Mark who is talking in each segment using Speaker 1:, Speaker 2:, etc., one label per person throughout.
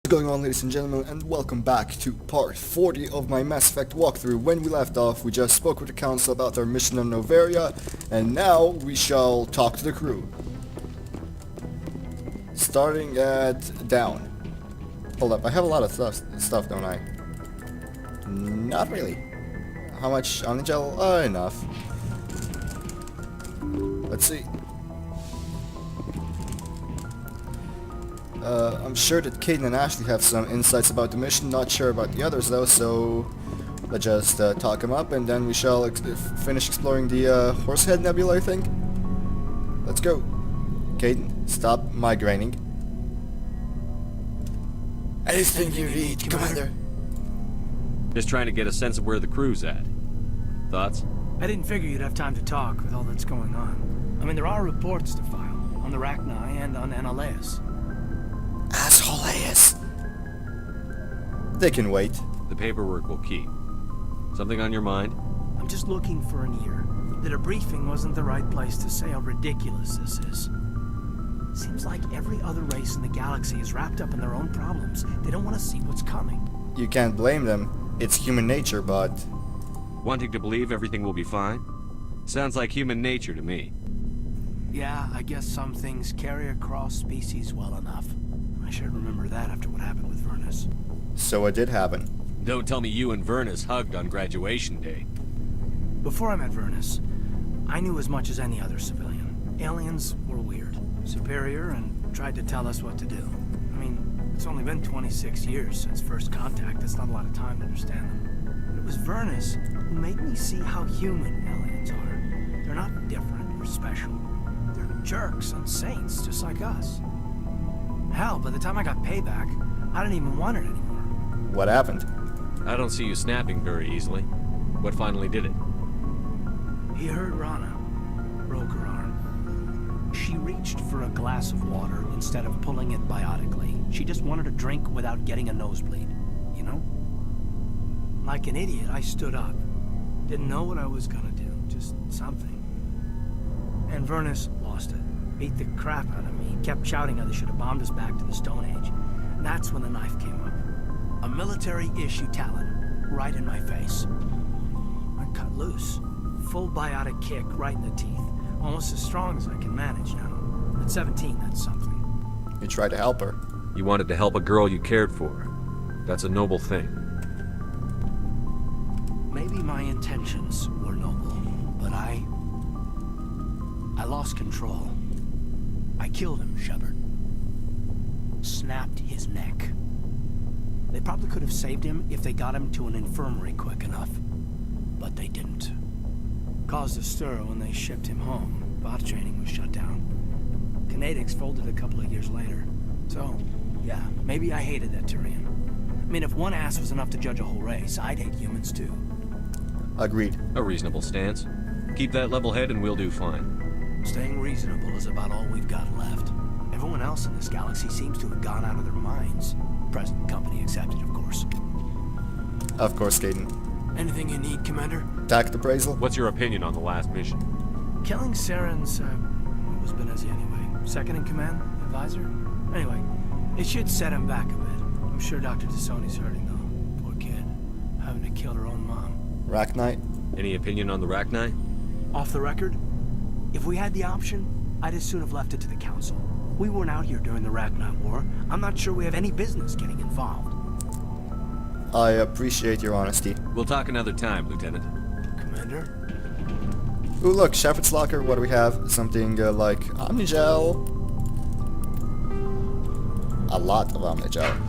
Speaker 1: What's going on, ladies and gentlemen, and welcome back to part 40 of my Mass Effect walkthrough. When we left off, we just spoke with the council about our mission on Novaria, and now we shall talk to the crew. Starting at down. Hold up, I have a lot of stuff, don't I? Not really. How much Omnigel? Enough. Let's see. I'm sure that Caden and Ashley have some insights about the mission, not sure about the others though, so let's just talk them up and then we shall finish exploring the Horsehead Nebula, I think. Let's go. Caden, stop migraining.
Speaker 2: Anything you need, Commander.
Speaker 3: Just trying to get a sense of where the crew's at. Thoughts?
Speaker 4: I didn't figure you'd have time to talk with all that's going on. I mean, there are reports to file on the Rachni and on Annaleus.
Speaker 2: Assholeus.
Speaker 1: They can wait.
Speaker 3: The paperwork will keep. Something on your mind?
Speaker 4: I'm just looking for an ear. The debriefing wasn't the right place to say how ridiculous this is. Seems like every other race in the galaxy is wrapped up in their own problems. They don't want to see what's coming.
Speaker 1: You can't blame them. It's human nature, but...
Speaker 3: Wanting to believe everything will be fine? Sounds like human nature to me.
Speaker 4: Yeah, I guess some things carry across species well enough. I should remember that after what happened with Vernus.
Speaker 1: So it did happen.
Speaker 3: Don't tell me you and Vernus hugged on graduation day.
Speaker 4: Before I met Vernus, I knew as much as any other civilian. Aliens were weird, superior, and tried to tell us what to do. I mean, it's only been 26 years since first contact. That's not a lot of time to understand them. But it was Vernus who made me see how human aliens are. They're not different or special. They're jerks and saints, just like us. Hell, by the time I got payback, I didn't even want it anymore.
Speaker 1: What happened?
Speaker 3: I don't see you snapping very easily. What finally did it?
Speaker 4: He hurt Rana. Broke her arm. She reached for a glass of water instead of pulling it biotically. She just wanted a drink without getting a nosebleed. You know? Like an idiot, I stood up. Didn't know what I was gonna do. Just something. And Vernus lost it. Beat the crap out of me. Kept shouting how they should have bombed us back to the Stone Age. And that's when the knife came up. A military-issue talon, right in my face. I cut loose. Full biotic kick right in the teeth. Almost as strong as I can manage now. At 17, that's something.
Speaker 1: You tried to help her.
Speaker 3: You wanted to help a girl you cared for. That's a noble thing.
Speaker 4: Maybe my intentions were noble, but I lost control. I killed him, Shepard. Snapped his neck. They probably could have saved him if they got him to an infirmary quick enough. But they didn't. Caused a stir when they shipped him home. Bot training was shut down. Kinetics folded a couple of years later. So, yeah, maybe I hated that Turian. I mean, if one ass was enough to judge a whole race, I'd hate humans too.
Speaker 1: Agreed.
Speaker 3: A reasonable stance. Keep that level head and we'll do fine.
Speaker 4: Staying reasonable is about all we've got left. Everyone else in this galaxy seems to have gone out of their minds. Present company accepted, of course.
Speaker 1: Of course, Caden.
Speaker 4: Anything you need, Commander?
Speaker 1: Tact appraisal?
Speaker 3: What's your opinion on the last mission?
Speaker 4: Killing Saren's, what was Benezia anyway? Second in command? Advisor? Anyway, it should set him back a bit. I'm sure Dr. Tassoni's hurting, though. Poor kid. Having to kill her own mom.
Speaker 1: Rachni?
Speaker 3: Any opinion on the Rachni?
Speaker 4: Off the record? If we had the option, I'd as soon have left it to the Council. We weren't out here during the Rachni War. I'm not sure we have any business getting involved.
Speaker 1: I appreciate your honesty.
Speaker 3: We'll talk another time, Lieutenant.
Speaker 4: Commander?
Speaker 1: Ooh, look, Shepherd's Locker, what do we have? Something like Omnigel. A lot of Omnigel.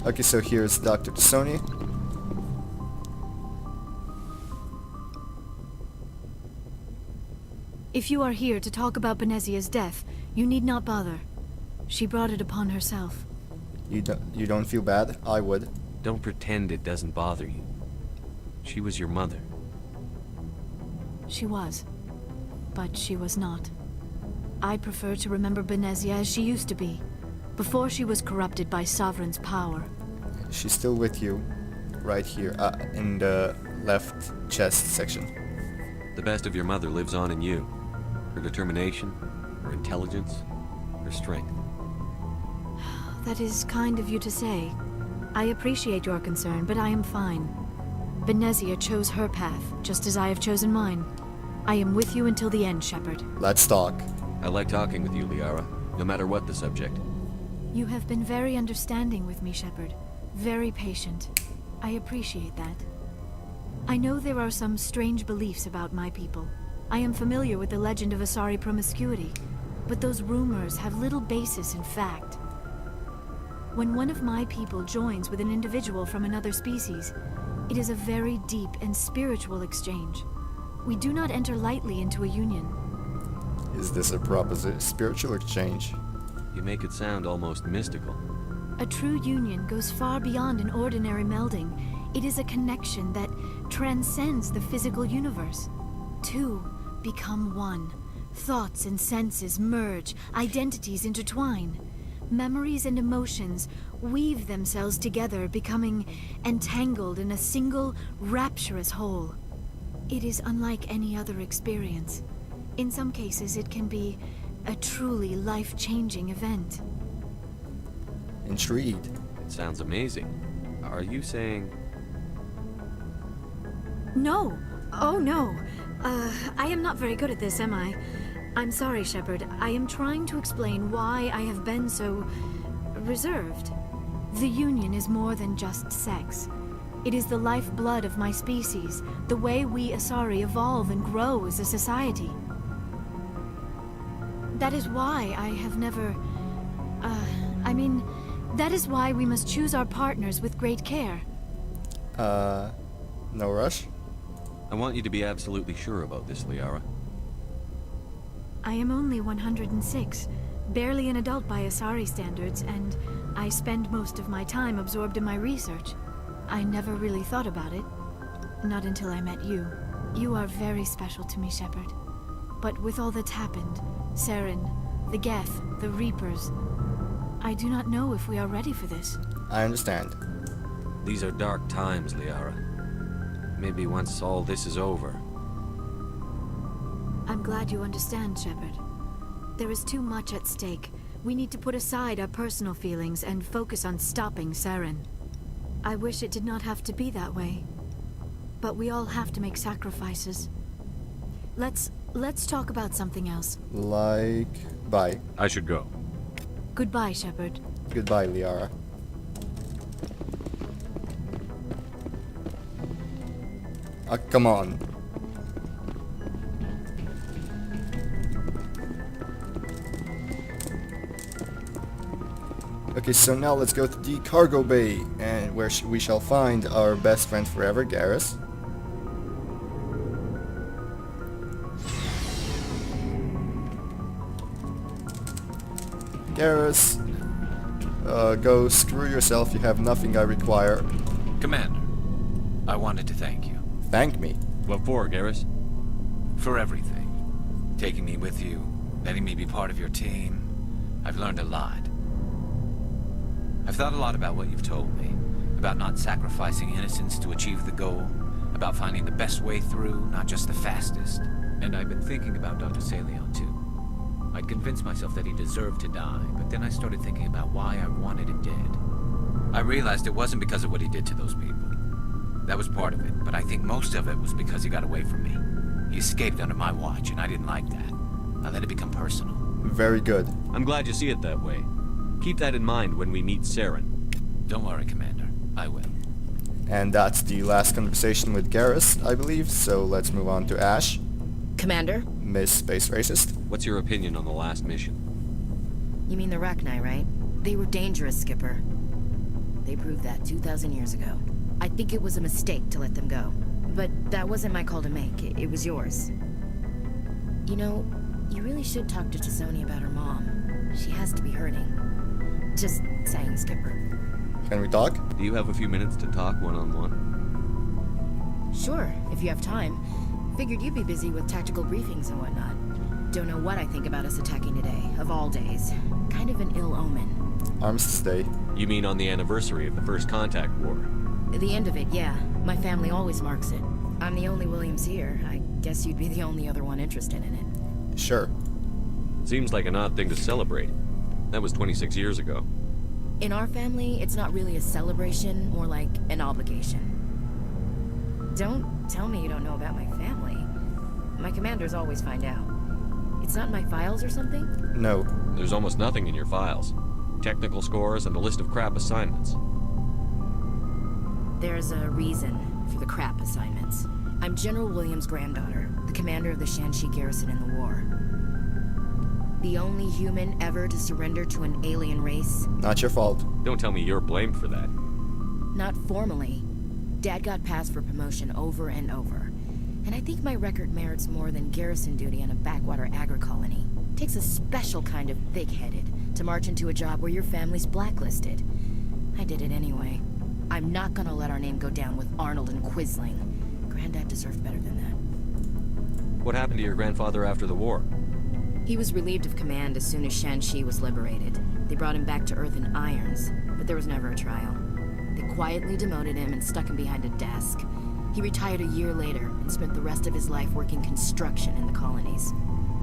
Speaker 1: Okay, so here's Dr. Tassoni.
Speaker 5: If you are here to talk about Benezia's death, you need not bother. She brought it upon herself.
Speaker 1: You don't feel bad? I would.
Speaker 3: Don't pretend it doesn't bother you. She was your mother.
Speaker 5: She was. But she was not. I prefer to remember Benezia as she used to be, before she was corrupted by Sovereign's power.
Speaker 1: She's still with you, right here, in the left chest section.
Speaker 3: The best of your mother lives on in you. Her determination? Her intelligence? Her strength?
Speaker 5: That is kind of you to say. I appreciate your concern, but I am fine. Benezia chose her path, just as I have chosen mine. I am with you until the end, Shepard.
Speaker 1: Let's talk.
Speaker 3: I like talking with you, Liara, no matter what the subject.
Speaker 5: You have been very understanding with me, Shepard. Very patient. I appreciate that. I know there are some strange beliefs about my people. I am familiar with the legend of Asari promiscuity, but those rumors have little basis in fact. When one of my people joins with an individual from another species, it is a very deep and spiritual exchange. We do not enter lightly into a union.
Speaker 1: Is this a proper spiritual exchange?
Speaker 3: You make it sound almost mystical.
Speaker 5: A true union goes far beyond an ordinary melding. It is a connection that transcends the physical universe. Two become one. Thoughts and senses merge, identities intertwine. Memories and emotions weave themselves together, becoming entangled in a single, rapturous whole. It is unlike any other experience. In some cases, it can be a truly life-changing event.
Speaker 1: Intrigued.
Speaker 3: It sounds amazing. Are you saying...
Speaker 5: No! Oh, no. I am not very good at this, am I? I'm sorry, Shepard. I am trying to explain why I have been so... reserved. The Union is more than just sex. It is the lifeblood of my species, the way we Asari evolve and grow as a society. That is why I have never... that is why we must choose our partners with great care.
Speaker 1: No rush?
Speaker 3: I want you to be absolutely sure about this, Liara.
Speaker 5: I am only 106, barely an adult by Asari standards, and I spend most of my time absorbed in my research. I never really thought about it. Not until I met you. You are very special to me, Shepard. But with all that's happened, Saren, the Geth, the Reapers, I do not know if we are ready for this.
Speaker 1: I understand.
Speaker 3: These are dark times, Liara. Maybe once all this is over.
Speaker 5: I'm glad you understand, Shepard. There is too much at stake. We need to put aside our personal feelings and focus on stopping Saren. I wish it did not have to be that way. But we all have to make sacrifices. Let's talk about something else.
Speaker 1: Like... Bye.
Speaker 3: I should go.
Speaker 5: Goodbye, Shepard.
Speaker 1: Goodbye, Liara. Come on. Okay, so now let's go to the cargo bay, and where we shall find our best friend forever, Garrus. Garrus, go screw yourself, you have nothing I require.
Speaker 2: Commander, I wanted to thank you.
Speaker 1: Thank me.
Speaker 3: What for, Garrus?
Speaker 2: For everything. Taking me with you, letting me be part of your team. I've learned a lot. I've thought a lot about what you've told me. About not sacrificing innocence to achieve the goal. About finding the best way through, not just the fastest. And I've been thinking about Dr. Saleon too. I'd convinced myself that he deserved to die, but then I started thinking about why I wanted him dead. I realized it wasn't because of what he did to those people. That was part of it, but I think most of it was because he got away from me. He escaped under my watch, and I didn't like that. I let it become personal.
Speaker 1: Very good.
Speaker 3: I'm glad you see it that way. Keep that in mind when we meet Saren.
Speaker 2: Don't worry, Commander. I will.
Speaker 1: And that's the last conversation with Garrus, I believe, so let's move on to Ash.
Speaker 6: Commander?
Speaker 1: Miss Space Racist.
Speaker 3: What's your opinion on the last mission?
Speaker 6: You mean the Rachni, right? They were dangerous, Skipper. They proved that 2,000 years ago. I think it was a mistake to let them go. But that wasn't my call to make. It was yours. You know, you really should talk to T'Soni about her mom. She has to be hurting. Just saying, Skipper.
Speaker 1: Can we talk?
Speaker 3: Do you have a few minutes to talk one-on-one?
Speaker 6: Sure, if you have time. Figured you'd be busy with tactical briefings and whatnot. Don't know what I think about us attacking today, of all days. Kind of an ill omen.
Speaker 1: Armistice Day.
Speaker 3: You mean on the anniversary of the First Contact War?
Speaker 6: At the end of it, yeah. My family always marks it. I'm the only Williams here. I guess you'd be the only other one interested in it.
Speaker 1: Sure.
Speaker 3: Seems like an odd thing to celebrate. That was 26 years ago.
Speaker 6: In our family, it's not really a celebration, more like an obligation. Don't tell me you don't know about my family. My commanders always find out. It's not in my files or something?
Speaker 1: No.
Speaker 3: There's almost nothing in your files. Technical scores and a list of crap assignments.
Speaker 6: There's a reason for the crap assignments. I'm General Williams' granddaughter, the commander of the Shanxi garrison in the war. The only human ever to surrender to an alien race.
Speaker 1: Not your fault.
Speaker 3: Don't tell me you're blamed for that.
Speaker 6: Not formally. Dad got passed for promotion over and over. And I think my record merits more than garrison duty on a backwater agri-colony. Takes a special kind of thick-headed to march into a job where your family's blacklisted. I did it anyway. I'm not gonna let our name go down with Arnold and Quisling. Granddad deserved better than that.
Speaker 3: What happened to your grandfather after the war?
Speaker 6: He was relieved of command as soon as Shanxi was liberated. They brought him back to Earth in irons, but there was never a trial. They quietly demoted him and stuck him behind a desk. He retired a year later and spent the rest of his life working construction in the colonies.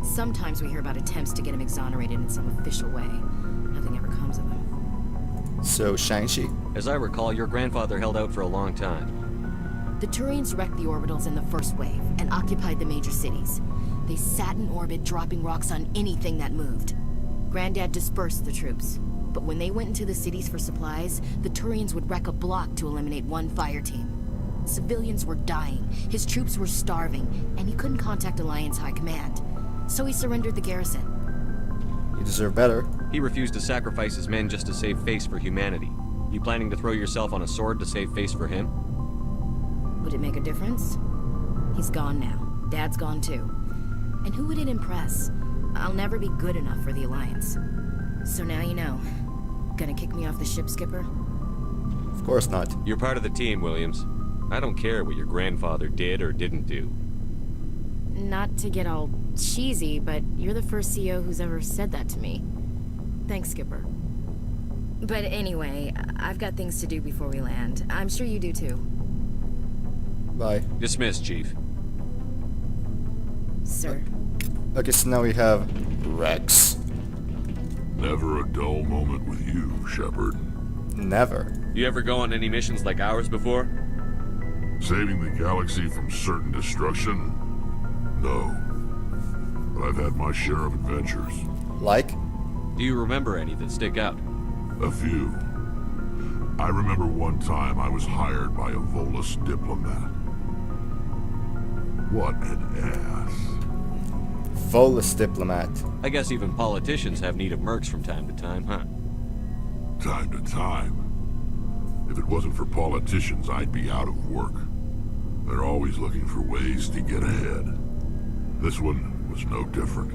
Speaker 6: Sometimes we hear about attempts to get him exonerated in some official way. Nothing ever comes of him.
Speaker 1: So, Shang-Chi?
Speaker 3: As I recall, your grandfather held out for a long time.
Speaker 6: The Turians wrecked the orbitals in the first wave and occupied the major cities. They sat in orbit, dropping rocks on anything that moved. Granddad dispersed the troops. But when they went into the cities for supplies, the Turians would wreck a block to eliminate one fire team. Civilians were dying, his troops were starving, and he couldn't contact Alliance High Command. So he surrendered the garrison.
Speaker 1: You deserve better.
Speaker 3: He refused to sacrifice his men just to save face for humanity. You planning to throw yourself on a sword to save face for him?
Speaker 6: Would it make a difference? He's gone now. Dad's gone too. And who would it impress? I'll never be good enough for the Alliance. So now you know. Gonna kick me off the ship, Skipper?
Speaker 1: Of course not.
Speaker 3: You're part of the team, Williams. I don't care what your grandfather did or didn't do.
Speaker 6: Not to get all cheesy, but you're the first CEO who's ever said that to me. Thanks, Skipper. But anyway, I've got things to do before we land. I'm sure you do too.
Speaker 1: Bye.
Speaker 3: Dismissed, Chief.
Speaker 6: Sir.
Speaker 1: Okay, so now we have Rex.
Speaker 7: Never a dull moment with you, Shepard.
Speaker 1: Never.
Speaker 3: You ever go on any missions like ours before?
Speaker 7: Saving the galaxy from certain destruction? No. But I've had my share of adventures.
Speaker 1: Like?
Speaker 3: Do you remember any that stick out?
Speaker 7: A few. I remember one time I was hired by a Volus diplomat. What an ass.
Speaker 1: Volus diplomat.
Speaker 3: I guess even politicians have need of mercs from time to time, huh?
Speaker 7: Time to time. If it wasn't for politicians, I'd be out of work. They're always looking for ways to get ahead. This one was no different.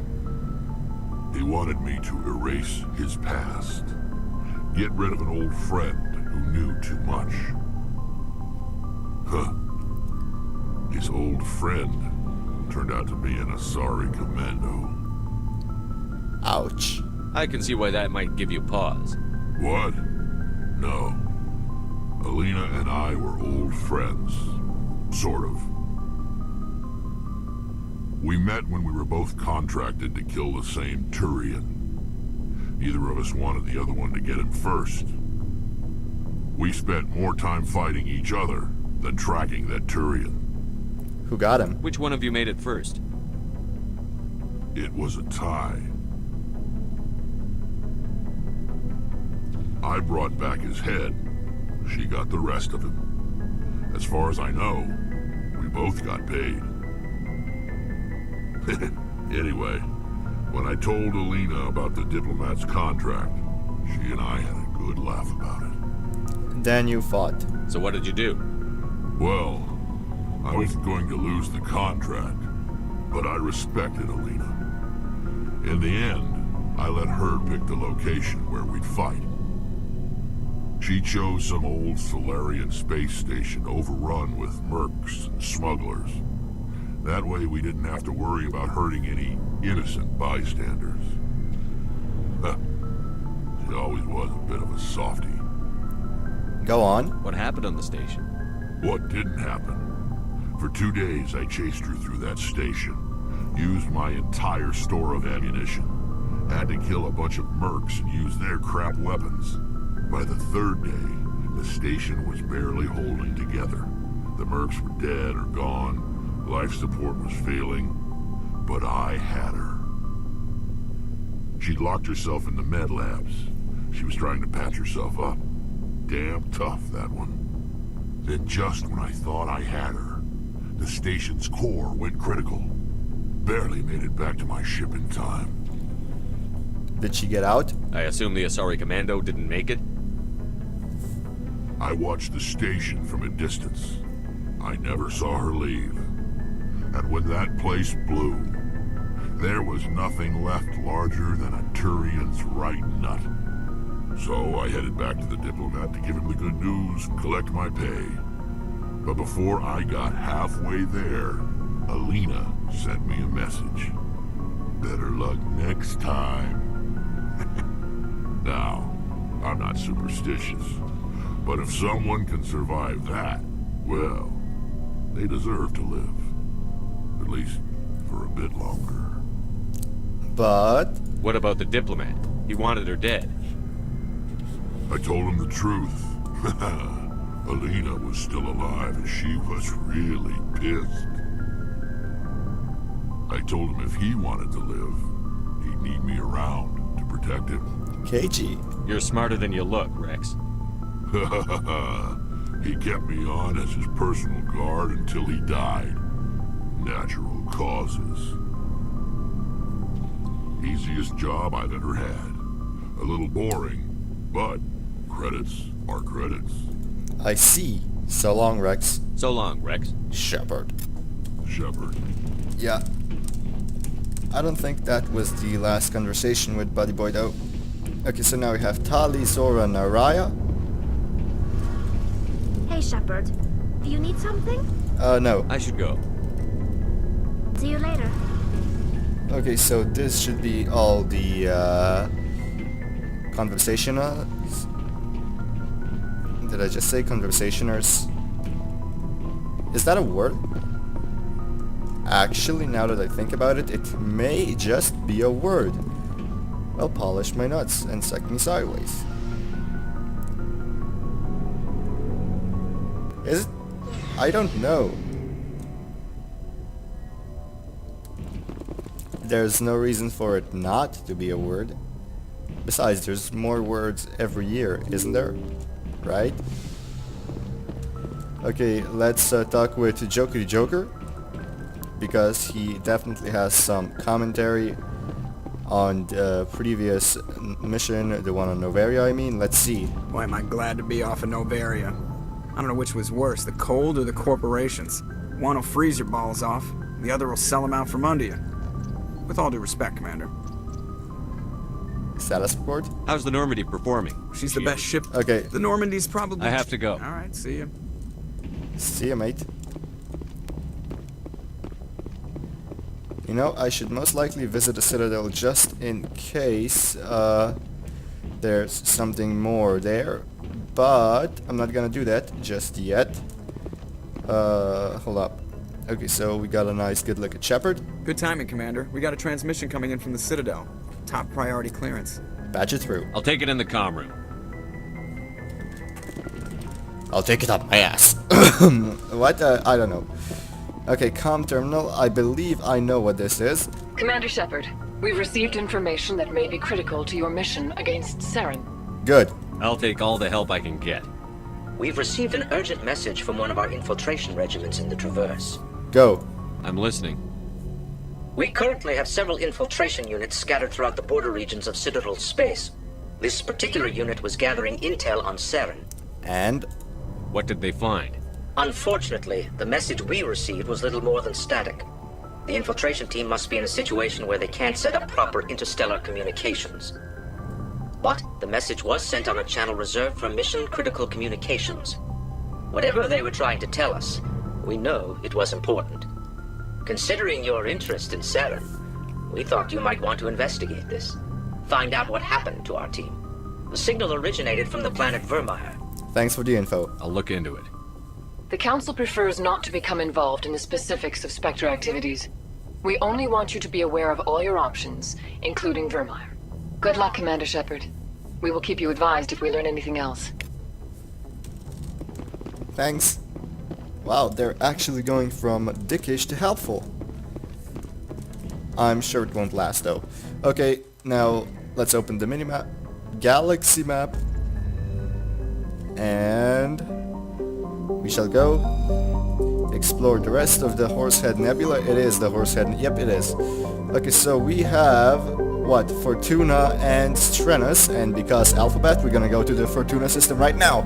Speaker 7: He wanted me to erase his past. Get rid of an old friend who knew too much. Huh. His old friend turned out to be an Asari commando.
Speaker 1: Ouch.
Speaker 3: I can see why that might give you pause.
Speaker 7: What? No. Alina and I were old friends. Sort of. We met when we were both contracted to kill the same Turian. Neither of us wanted the other one to get him first. We spent more time fighting each other than tracking that Turian.
Speaker 1: Who got him?
Speaker 3: Which one of you made it first?
Speaker 7: It was a tie. I brought back his head. She got the rest of him. As far as I know, we both got paid. Anyway, when I told Alina about the diplomat's contract, she and I had a good laugh about it.
Speaker 1: Then you fought.
Speaker 3: So what did you do?
Speaker 7: Well, I was going to lose the contract, but I respected Alina. In the end, I let her pick the location where we'd fight. She chose some old Solarian space station overrun with mercs and smugglers. That way we didn't have to worry about hurting any innocent bystanders. Huh. She always was a bit of a softie.
Speaker 1: Go on.
Speaker 3: What happened on the station?
Speaker 7: What didn't happen? For 2 days I chased her through that station, Used my entire store of ammunition. Had to kill a bunch of mercs and use their crap weapons. By the third day, the station was barely holding together. The mercs were dead or gone. Life support was failing. But I had her. She'd locked herself in the med labs. She was trying to patch herself up. Damn tough, that one. Then just when I thought I had her, the station's core went critical. Barely made it back to my ship in time.
Speaker 1: Did she get out?
Speaker 3: I assume the Asari Commando didn't make it?
Speaker 7: I watched the station from a distance. I never saw her leave. And when that place blew, there was nothing left larger than a Turian's right nut. So I headed back to the diplomat to give him the good news and collect my pay. But before I got halfway there, Alina sent me a message. Better luck next time. Now, I'm not superstitious, but if someone can survive that, well, they deserve to live. At least for a bit longer.
Speaker 1: But...
Speaker 3: What about the diplomat? He wanted her dead.
Speaker 7: I told him the truth. Alina was still alive and she was really pissed. I told him if he wanted to live, he'd need me around to protect him.
Speaker 1: KG.
Speaker 3: You're smarter than you look, Rex.
Speaker 7: He kept me on as his personal guard until he died. Natural causes. Easiest job I've ever had. A little boring, but credits are credits.
Speaker 1: I see. So long, Rex.
Speaker 3: So long, Rex.
Speaker 1: Shepard.
Speaker 7: Shepard.
Speaker 1: Yeah. I don't think that was the last conversation with Buddy Boy though. Okay, so now we have Tali, Zora, and Araya.
Speaker 8: Hey, Shepard. Do you need something?
Speaker 1: No.
Speaker 3: I should go.
Speaker 8: See you later.
Speaker 1: Okay, so this should be all the conversationers. Did I just say conversationers? Is that a word? Actually, now that I think about it, it may just be a word. Well, polish my nuts and suck me sideways. Is it? I don't know. There's no reason for it not to be a word. Besides, there's more words every year, isn't there? Right? Okay, let's talk with Joker the Joker, because he definitely has some commentary on the previous mission, the one on Novaria, I mean. Let's see.
Speaker 9: Boy, am I glad to be off of Novaria. I don't know which was worse, the cold or the corporations. One will freeze your balls off, the other will sell them out from under you. With all due respect, Commander.
Speaker 1: Status report?
Speaker 3: How's the Normandy performing?
Speaker 9: She's the best ship.
Speaker 1: Okay.
Speaker 9: The Normandy's probably...
Speaker 3: I have to go.
Speaker 9: Alright, see ya.
Speaker 1: See ya, mate. You know, I should most likely visit the Citadel just in case there's something more there. But I'm not gonna do that just yet. Hold up. Okay, so we got a nice good look at Shepard.
Speaker 9: Good timing, Commander. We got a transmission coming in from the Citadel. Top priority clearance.
Speaker 1: Patch it through.
Speaker 3: I'll take it in the comm room.
Speaker 1: I'll take it up my ass. What? I don't know. Okay, comm terminal. I believe I know what this is.
Speaker 10: Commander Shepard, we've received information that may be critical to your mission against Saren.
Speaker 1: Good.
Speaker 3: I'll take all the help I can get.
Speaker 11: We've received an urgent message from one of our infiltration regiments in the Traverse.
Speaker 1: Go.
Speaker 3: I'm listening.
Speaker 11: We currently have several infiltration units scattered throughout the border regions of Citadel space. This particular unit was gathering intel on Saren.
Speaker 1: And?
Speaker 3: What did they find?
Speaker 11: Unfortunately, the message we received was little more than static. The infiltration team must be in a situation where they can't set up proper interstellar communications. But the message was sent on a channel reserved for mission-critical communications. Whatever they were trying to tell us, we know it was important. Considering your interest in Saren, we thought you might want to investigate this. Find out what happened to our team. The signal originated from the planet Vermeer.
Speaker 1: Thanks for the info.
Speaker 3: I'll look into it.
Speaker 10: The Council prefers not to become involved in the specifics of Spectre activities. We only want you to be aware of all your options, including Vermeer. Good luck, Commander Shepard. We will keep you advised if we learn anything else.
Speaker 1: Thanks. Wow, they're actually going from dickish to helpful. I'm sure it won't last though. Okay, now let's open the minimap, galaxy map, and we shall go explore the rest of the Horsehead Nebula. It is the Horsehead, yep it is. Okay, so we have, what, Fortuna and Strenus, and because Alphabet, we're gonna go to the Fortuna system right now.